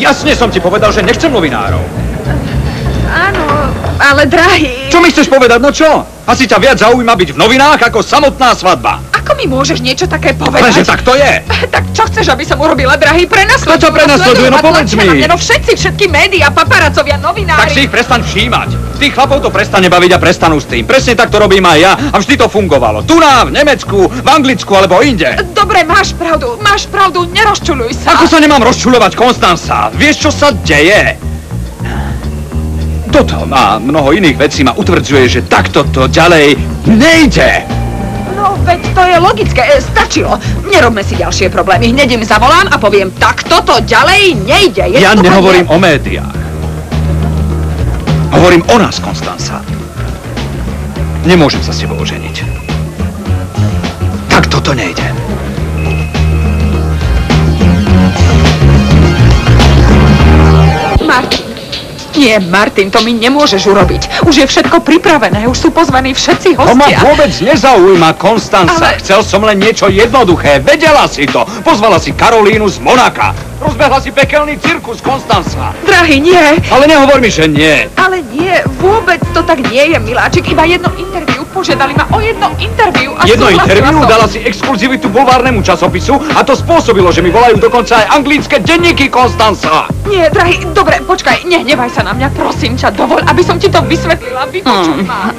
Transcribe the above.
Jasne som ti povedal, že nechcem novinárov. Áno, ale drahý... Čo mi chceš povedať, no čo? Asi ťa viac zaujíma byť v novinách ako samotná svadba. Ako mi môžeš niečo také povedať? Lenže tak to je. Tak čo chceš, aby som urobila, drahý? Prenasledujú. Kto ťa prenasleduje? No povedz mi. No všetky médiá, paparacovia, novinári. Tak si ich prestaň všímať. Tých chlapov to prestane baviť a prestanú s tým. Presne tak to robím aj ja a vždy to fungovalo. Tu v Nemecku, v Anglicku alebo inde. Dobre, máš pravdu, nerozčuľuj sa. Ako sa nemám rozčuľovať, Konstanca? Vieš, čo sa deje? Toto a mnoho iných vecí ma utvrdzuje, že takto to ďalej nejde. No, veď to je logické, stačilo. Nerobme si ďalšie problémy. Hneď im zavolám a poviem, tak toto ďalej nejde. Ja nehovorím o médiách. Hovorím o nás, Konstanca. Nemôžem sa s tebou oženiť. Tak toto nejde. Martin, to mi nemôžeš urobiť. Už je všetko pripravené, už sú pozvaní všetci hostia. To ma vôbec nezaujíma, Konstanca. Chcel som len niečo jednoduché. Vedela si to. Pozvala si Karolínu z Monaka. Rozbehla si pekelný cirkus, Konstanca. Drahý, nie. Ale nehovor mi, že nie. Ale nie, vôbec to tak nie je, miláčik. Iba jedno interviu. Požiadali ma o jedno interviu a jedno interviu? som. Dala si exkluzivitu bulvárnemu časopisu a to spôsobilo, že mi volajú dokonca aj anglické denníky, Konstanca. Nie, drahý, dobre, počkaj, nehnevaj sa na mňa, prosím ťa, dovol, aby som ti to vysvetlila, vypočuj ma.